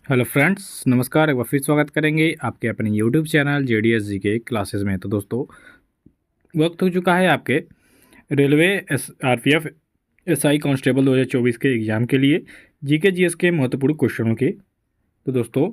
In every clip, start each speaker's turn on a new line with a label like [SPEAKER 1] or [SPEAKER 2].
[SPEAKER 1] Hello friends, नमस्कार। एक बार फिर स्वागत करेंगे आपके अपने यूट्यूब चैनल जेडीएस जी के क्लासेस में। तो दोस्तों, वक्त हो चुका है आपके रेलवे आरपीएफ एसआई कांस्टेबल 2024 के एग्ज़ाम के लिए जीके जीएस के महत्वपूर्ण क्वेश्चनों के। तो दोस्तों,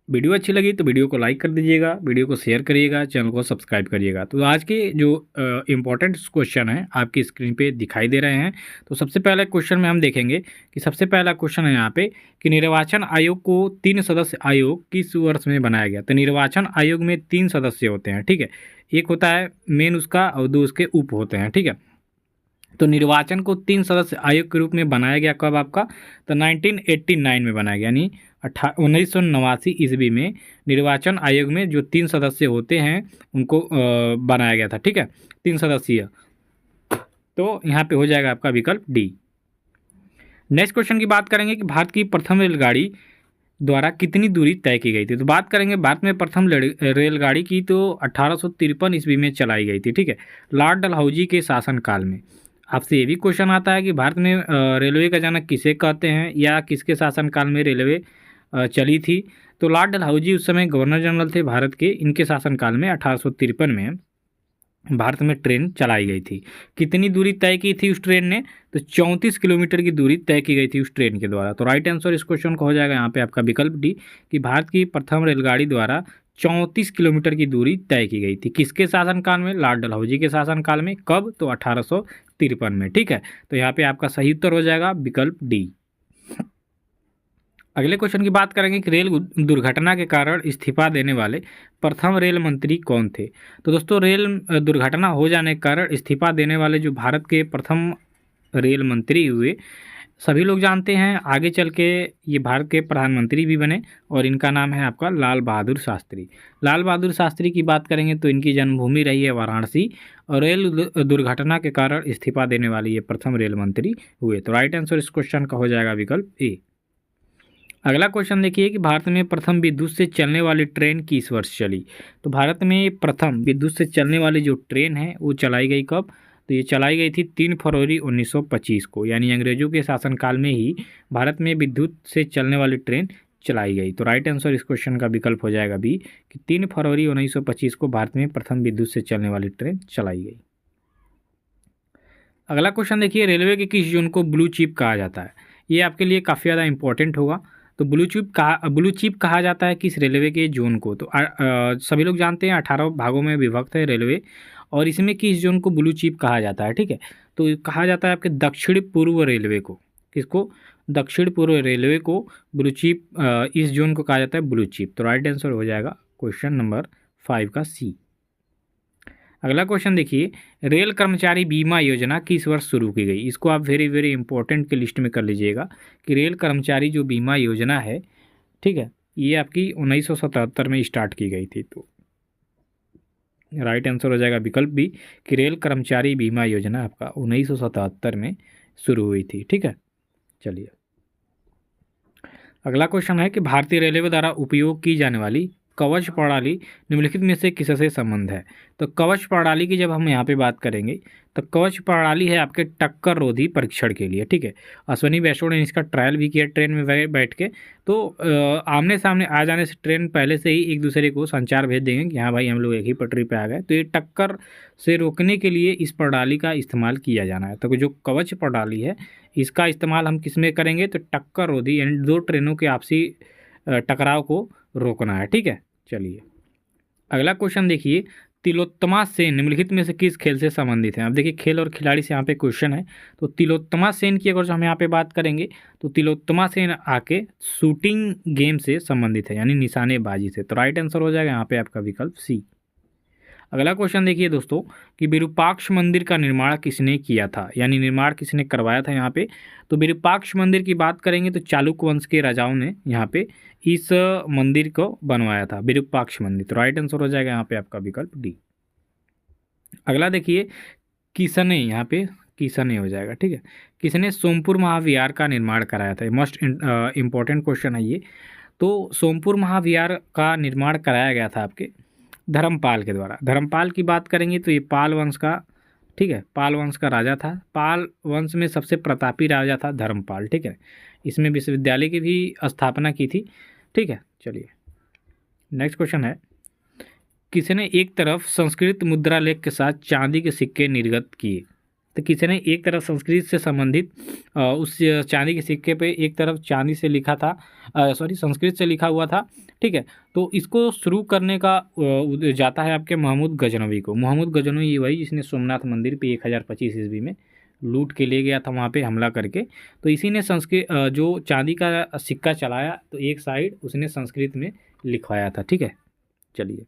[SPEAKER 1] वीडियो अच्छी लगी तो वीडियो को लाइक कर दीजिएगा, वीडियो को शेयर करिएगा, चैनल को सब्सक्राइब करिएगा। तो आज के जो इम्पोर्टेंट क्वेश्चन हैं आपकी स्क्रीन पे दिखाई दे रहे हैं। तो सबसे पहले क्वेश्चन में हम देखेंगे कि सबसे पहला क्वेश्चन है यहाँ पे कि निर्वाचन आयोग को 3 सदस्य आयोग किस वर्ष में बनाया गया। तो निर्वाचन आयोग में 3 सदस्य होते हैं, ठीक है। एक होता है मेन उसका और 2 उसके उप होते हैं, ठीक है। तो निर्वाचन को 3 सदस्य आयोग के रूप में बनाया गया कब आपका, तो 1989 में बनाया गया, यानी 1989 ईस्वी में निर्वाचन आयोग में जो 3 सदस्य होते हैं उनको बनाया गया था, ठीक है, 3 सदस्यीय। तो यहाँ पे हो जाएगा आपका विकल्प डी। नेक्स्ट क्वेश्चन की बात करेंगे कि भारत की प्रथम रेलगाड़ी द्वारा कितनी दूरी तय की गई थी। तो बात करेंगे भारत में प्रथम रेलगाड़ी की, तो 1853 ईस्वी में चलाई गई थी, ठीक है, लॉर्ड डलहौजी के शासनकाल में। आपसे ये भी क्वेश्चन आता है कि भारत में रेलवे का जनक किसे कहते हैं या किसके शासनकाल में रेलवे चली थी। तो लॉर्ड डलहौजी उस समय गवर्नर जनरल थे भारत के, इनके शासनकाल में 1853 में भारत में ट्रेन चलाई गई थी। कितनी दूरी तय की थी उस ट्रेन ने, तो 34 किलोमीटर की दूरी तय की गई थी उस ट्रेन के द्वारा। तो राइट आंसर इस क्वेश्चन का हो जाएगा यहाँ पे आपका विकल्प डी, कि भारत की प्रथम रेलगाड़ी द्वारा 34 किलोमीटर की दूरी तय की गई थी। किसके शासनकाल में, लॉर्ड डलहौजी के शासनकाल में। कब, तो 1853 में, ठीक है। तो यहाँ पे आपका सही उत्तर हो जाएगा विकल्प डी। अगले क्वेश्चन की बात करेंगे कि रेल दुर्घटना के कारण इस्तीफा देने वाले प्रथम रेल मंत्री कौन थे। तो दोस्तों, रेल दुर्घटना हो जाने के कारण इस्तीफा देने वाले जो भारत के प्रथम रेल मंत्री हुए, सभी लोग जानते हैं, आगे चल के ये भारत के प्रधानमंत्री भी बने, और इनका नाम है आपका लाल बहादुर शास्त्री। लाल बहादुर शास्त्री की बात करेंगे तो इनकी जन्मभूमि रही है वाराणसी, और रेल दुर्घटना के कारण इस्तीफा देने वाले ये प्रथम रेल मंत्री हुए। तो राइट आंसर इस क्वेश्चन का हो जाएगा विकल्प ए। अगला क्वेश्चन देखिए कि भारत में प्रथम विद्युत से चलने वाली ट्रेन किस वर्ष चली। तो भारत में प्रथम विद्युत से चलने वाली जो ट्रेन है वो चलाई गई कब, तो ये चलाई गई थी 3 फरवरी 1925 को, यानी अंग्रेजों के शासनकाल में ही भारत में विद्युत से चलने वाली ट्रेन चलाई गई। तो राइट आंसर इस क्वेश्चन का विकल्प हो जाएगा बी, कि 3 फरवरी 1925 को भारत में प्रथम विद्युत से चलने वाली ट्रेन चलाई गई। अगला क्वेश्चन देखिए, रेलवे के किस जोन को ब्लू चिप कहा जाता है। ये आपके लिए काफ़ी ज़्यादा इंपॉर्टेंट होगा। तो ब्लू चिप कहा जाता है किस रेलवे के जोन को, तो सभी लोग जानते हैं 18 भागों में विभक्त है रेलवे, और इसमें किस जोन को ब्लू चिप कहा जाता है, ठीक है। तो कहा जाता है आपके दक्षिण पूर्व रेलवे को, किसको, दक्षिण पूर्व रेलवे को ब्लू चिप, इस जोन को कहा जाता है ब्लू चिप। तो राइट आंसर हो जाएगा क्वेश्चन नंबर 5 का सी। अगला क्वेश्चन देखिए, रेल कर्मचारी बीमा योजना किस वर्ष शुरू की गई। इसको आप वेरी वेरी इंपॉर्टेंट के लिस्ट में कर लीजिएगा कि रेल कर्मचारी जो बीमा योजना है, ठीक है, ये आपकी 1977 में स्टार्ट की गई थी। तो राइट आंसर हो जाएगा विकल्प बी, कि रेल कर्मचारी बीमा योजना आपका 1977 में शुरू हुई थी, ठीक है। चलिए, अगला क्वेश्चन है कि भारतीय रेलवे द्वारा उपयोग की जाने वाली कवच प्रणाली निम्नलिखित में से किससे संबंध है। तो कवच प्रणाली की जब हम यहाँ पे बात करेंगे, तो कवच प्रणाली है आपके टक्कर रोधी परीक्षण के लिए, ठीक है। अश्विनी वैष्णव ने इसका ट्रायल भी किया ट्रेन में बैठ के। तो आमने सामने आ जाने से ट्रेन पहले से ही एक दूसरे को संचार भेज देंगे कि हाँ भाई हम लोग एक ही पटरी पे आ गए। तो ये टक्कर से रोकने के लिए इस प्रणाली का इस्तेमाल किया जाना है। तो जो कवच प्रणाली है, इसका इस्तेमाल हम किस में करेंगे, तो टक्कर रोधी, यानी 2 ट्रेनों के आपसी टकराव को रोकना है, ठीक है। चलिए, अगला क्वेश्चन देखिए, तिलोत्तमा सेन निम्नलिखित में से किस खेल से संबंधित है। अब देखिए, खेल और खिलाड़ी से यहाँ पे क्वेश्चन है। तो तिलोत्तमा सेन की अगर जो हम यहाँ पे बात करेंगे, तो तिलोत्तमा सेन आके शूटिंग गेम से संबंधित है, यानी निशानेबाजी से। तो राइट आंसर हो जाएगा यहाँ पे आपका विकल्प सी। अगला क्वेश्चन देखिए दोस्तों, कि विरूपाक्ष मंदिर का निर्माण किसने किया था, यानी निर्माण किसने करवाया था यहाँ पे। तो विरूपाक्ष मंदिर की बात करेंगे तो चालुक्य वंश के राजाओं ने यहाँ पे इस मंदिर को बनवाया था, विरूपाक्ष मंदिर। तो राइट आंसर हो जाएगा यहाँ पे आपका विकल्प डी। अगला देखिए, किसने, यहाँ पे किसने हो जाएगा, ठीक है। किसने सोमपुर महाविहार का निर्माण कराया था, मोस्ट इंपॉर्टेंट क्वेश्चन है ये। तो सोमपुर महाविहार का निर्माण कराया गया था आपके धर्मपाल के द्वारा। धर्मपाल की बात करेंगे तो ये पाल वंश का, ठीक है, पाल वंश का राजा था। पाल वंश में सबसे प्रतापी राजा था धर्मपाल, ठीक है। इसमें विश्वविद्यालय की भी स्थापना की थी। ठीक है, चलिए नेक्स्ट क्वेश्चन है, किसने एक तरफ संस्कृत मुद्रा लेख के साथ चांदी के सिक्के निर्गत किए? तो किसने एक तरफ संस्कृत से संबंधित उस चांदी के सिक्के पे एक तरफ चांदी से लिखा था, सॉरी संस्कृत से लिखा हुआ था। ठीक है, तो इसको शुरू करने का जाता है आपके महमूद गजनवी को। महमूद गजनवी वही जिसने सोमनाथ मंदिर पे 1025 ईस्वी में लूट के ले गया था वहाँ पे हमला करके। तो इसी ने संस्कृत जो चांदी का सिक्का चलाया तो एक साइड उसने संस्कृत में लिखवाया था। ठीक है, चलिए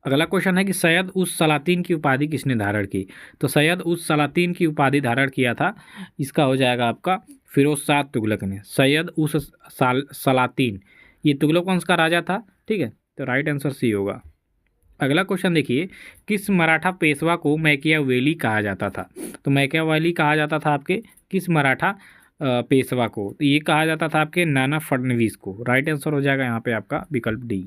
[SPEAKER 1] अगला क्वेश्चन है कि सैयद उस सलातीन की उपाधि किसने धारण की? तो सैयद उस सलातीन की उपाधि धारण किया था, इसका हो जाएगा आपका फिरोज शाह तुगलक ने। सैयद उस सलातीन, ये तुगलक वंश का राजा था। ठीक है, तो राइट आंसर सी होगा। अगला क्वेश्चन देखिए, किस मराठा पेशवा को मैकियावेली कहा जाता था? तो मैकियावेली कहा जाता था आपके किस मराठा पेशवा को? तो ये कहा जाता था आपके नाना फडणवीस को। राइट आंसर हो जाएगा यहाँ पे आपका विकल्प डी।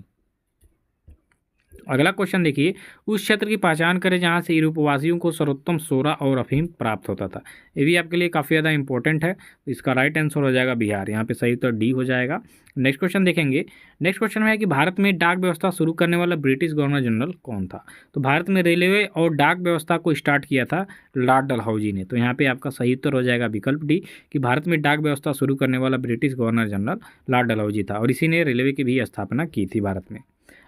[SPEAKER 1] अगला क्वेश्चन देखिए, उस क्षेत्र की पहचान करें जहां से यूरोपवासियों को सर्वोत्तम सोरा और अफीम प्राप्त होता था। ये भी आपके लिए काफ़ी ज़्यादा इंपॉर्टेंट है। इसका राइट आंसर हो जाएगा बिहार। यहाँ पे सही तो डी हो जाएगा। नेक्स्ट क्वेश्चन देखेंगे। नेक्स्ट क्वेश्चन में है कि भारत में डाक व्यवस्था शुरू करने वाला ब्रिटिश गवर्नर जनरल कौन था? तो भारत में रेलवे और डाक व्यवस्था को स्टार्ट किया था लॉर्ड डलहौजी ने। तो यहाँ पे आपका सही उत्तर हो जाएगा विकल्प डी, कि भारत में डाक व्यवस्था शुरू करने वाला British governor general Lord Dalhousie था और इसी ने रेलवे की भी स्थापना की थी भारत में।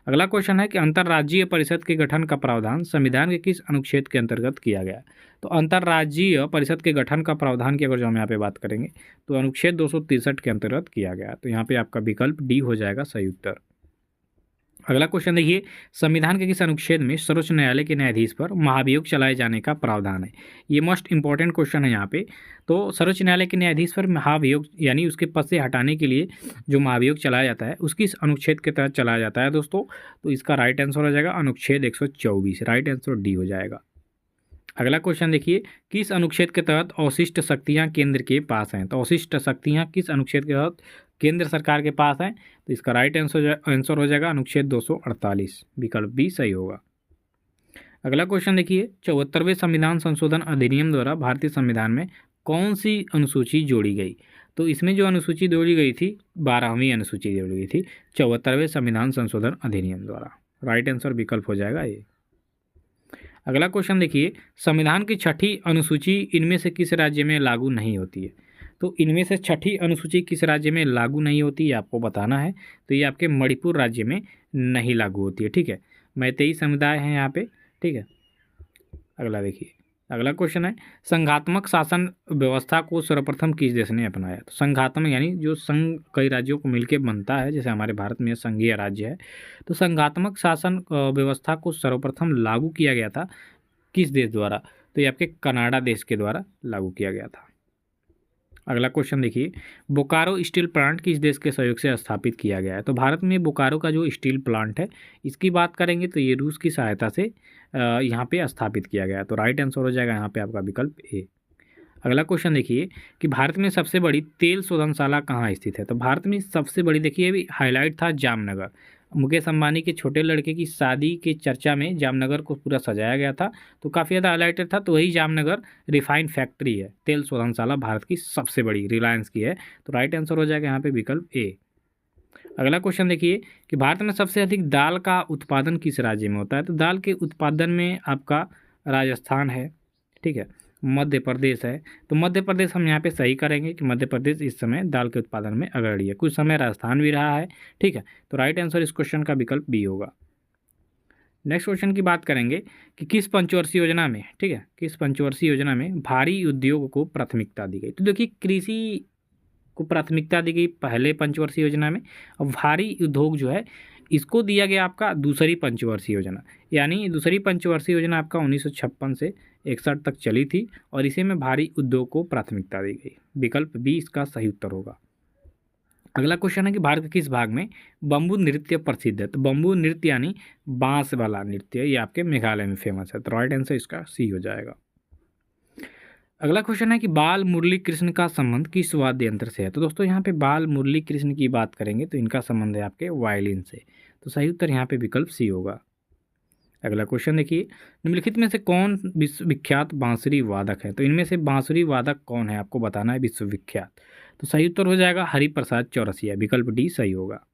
[SPEAKER 1] अगला क्वेश्चन है कि अंतर्राज्यीय परिषद के गठन का प्रावधान संविधान के किस अनुच्छेद के अंतर्गत किया गया? तो अंतर्राज्यीय परिषद के गठन का प्रावधान की अगर जो हम यहाँ पे बात करेंगे तो अनुच्छेद 263 के अंतर्गत किया गया। तो यहाँ पे आपका विकल्प डी हो जाएगा सही उत्तर। अगला क्वेश्चन देखिए, संविधान के किस अनुच्छेद में सर्वोच्च न्यायालय के न्यायाधीश पर महाभियोग चलाए जाने का प्रावधान है? ये मोस्ट इंपॉर्टेंट क्वेश्चन है यहाँ पे। तो सर्वोच्च न्यायालय के न्यायाधीश पर महाभियोग यानी उसके पद से हटाने के लिए जो महाभियोग चलाया जाता है उसकी इस अनुच्छेद के तहत चलाया जाता है दोस्तों। तो इसका राइट आंसर हो जाएगा अनुच्छेद 124। राइट आंसर डी हो जाएगा। अगला क्वेश्चन देखिए, किस अनुच्छेद के तहत अवशिष्ट शक्तियां केंद्र के पास हैं? तो अवशिष्ट शक्तियां किस अनुच्छेद के तहत केंद्र सरकार के पास हैं? तो इसका राइट आंसर हो जाएगा अनुच्छेद 248। विकल्प बी सही होगा। अगला क्वेश्चन देखिए, 74वें संविधान संशोधन अधिनियम द्वारा भारतीय संविधान में कौन सी अनुसूची जोड़ी गई? तो इसमें जो अनुसूची जोड़ी गई थी 12वीं अनुसूची जोड़ी गई थी 74वें संविधान संशोधन अधिनियम द्वारा। राइट आंसर विकल्प हो जाएगा ये। अगला क्वेश्चन देखिए, संविधान की छठी अनुसूची इनमें से किस राज्य में लागू नहीं होती है? तो इनमें से छठी अनुसूची किस राज्य में लागू नहीं होती है आपको बताना है। तो ये आपके मणिपुर राज्य में नहीं लागू होती है। ठीक है, मैतेई समुदाय है यहाँ पे। ठीक है, अगला देखिए, अगला क्वेश्चन है, संघात्मक शासन व्यवस्था को सर्वप्रथम किस देश ने अपनाया? तो संघात्मक यानी जो संघ कई राज्यों को मिलकर बनता है, जैसे हमारे भारत में संघीय राज्य है। तो संघात्मक शासन व्यवस्था को सर्वप्रथम लागू किया गया था किस देश द्वारा? तो ये आपके कनाडा देश के द्वारा लागू किया गया था। अगला क्वेश्चन देखिए, बोकारो स्टील प्लांट किस देश के सहयोग से स्थापित किया गया है? तो भारत में बोकारो का जो स्टील प्लांट है इसकी बात करेंगे तो ये रूस की सहायता से यहाँ पे स्थापित किया गया है। तो राइट आंसर हो जाएगा यहाँ पे आपका विकल्प ए। अगला क्वेश्चन देखिए कि भारत में सबसे बड़ी तेल शोधनशाला कहाँ स्थित है? तो भारत में सबसे बड़ी, देखिए अभी हाईलाइट था जामनगर। मुकेश अंबानी के छोटे लड़के की शादी के चर्चा में जामनगर को पूरा सजाया गया था, तो काफ़ी ज़्यादा हाईलाइटेड था। तो वही जामनगर रिफाइंड फैक्ट्री है, तेल शोधनशाला भारत की सबसे बड़ी, रिलायंस की है। तो राइट आंसर हो जाएगा यहाँ पे विकल्प ए। अगला क्वेश्चन देखिए कि भारत में सबसे अधिक दाल का उत्पादन किस राज्य में होता है? तो दाल के उत्पादन में आपका राजस्थान है। ठीक है, मध्य प्रदेश है। तो मध्य प्रदेश हम यहाँ पे सही करेंगे कि मध्य प्रदेश इस समय दाल के उत्पादन में अग्रणी है। कुछ समय राजस्थान भी रहा है। ठीक है, तो राइट आंसर इस क्वेश्चन का विकल्प बी होगा। नेक्स्ट क्वेश्चन की बात करेंगे कि किस पंचवर्षीय योजना में, ठीक है, किस पंचवर्षीय योजना में भारी उद्योग को प्राथमिकता दी गई? तो देखिए कृषि को प्राथमिकता दी गई पहले पंचवर्षीय योजना में, और भारी उद्योग जो है इसको दिया गया आपका दूसरी पंचवर्षीय योजना। यानी दूसरी पंचवर्षीय योजना आपका 1956 से 61 तक चली थी और इसी में भारी उद्योग को प्राथमिकता दी गई। विकल्प बी इसका सही उत्तर होगा। अगला क्वेश्चन है कि भारत के किस भाग में बम्बू नृत्य प्रसिद्ध है? तो बम्बू नृत्य यानी बांस वाला नृत्य, ये आपके मेघालय में फेमस है। तो राइट आंसर इसका सी हो जाएगा। अगला क्वेश्चन है कि बाल मुरली कृष्ण का संबंध किस वाद्य यंत्र से है? तो दोस्तों यहाँ पे बाल मुरली कृष्ण की बात करेंगे तो इनका संबंध है आपके वायलिन से। तो सही उत्तर यहाँ पे विकल्प सी होगा। अगला क्वेश्चन देखिए, निम्नलिखित में से कौन विश्वविख्यात बांसुरी वादक है? तो इनमें से बांसुरी वादक कौन है आपको बताना है विश्वविख्यात। तो सही उत्तर हो जाएगा हरिप्रसाद चौरसिया, विकल्प डी सही होगा।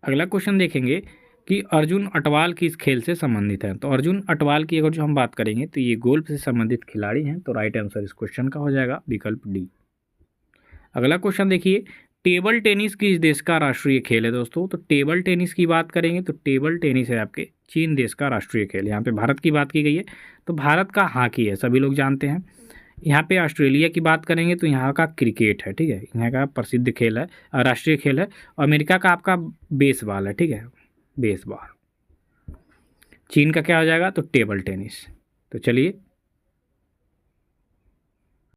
[SPEAKER 1] अगला क्वेश्चन देखेंगे कि अर्जुन अटवाल किस खेल से संबंधित है। तो अर्जुन अटवाल की अगर जो हम बात करेंगे तो ये गोल्फ से संबंधित खिलाड़ी हैं, तो राइट आंसर इस क्वेश्चन का हो जाएगा विकल्प डी। अगला क्वेश्चन देखिए, टेबल टेनिस किस देश का राष्ट्रीय खेल है दोस्तों। तो टेबल टेनिस की बात करेंगे तो टेबल टेनिस है आपके चीन देश का राष्ट्रीय खेल। यहाँ पे भारत की बात की गई है तो भारत का हॉकी है, सभी लोग जानते हैं। यहाँ पे ऑस्ट्रेलिया की बात करेंगे तो यहाँ का क्रिकेट है, ठीक है, यहाँ का प्रसिद्ध खेल है, राष्ट्रीय खेल है। अमेरिका का आपका बेसबॉल है, ठीक है, बेसबॉल। चीन का क्या हो जाएगा, तो टेबल टेनिस। तो चलिए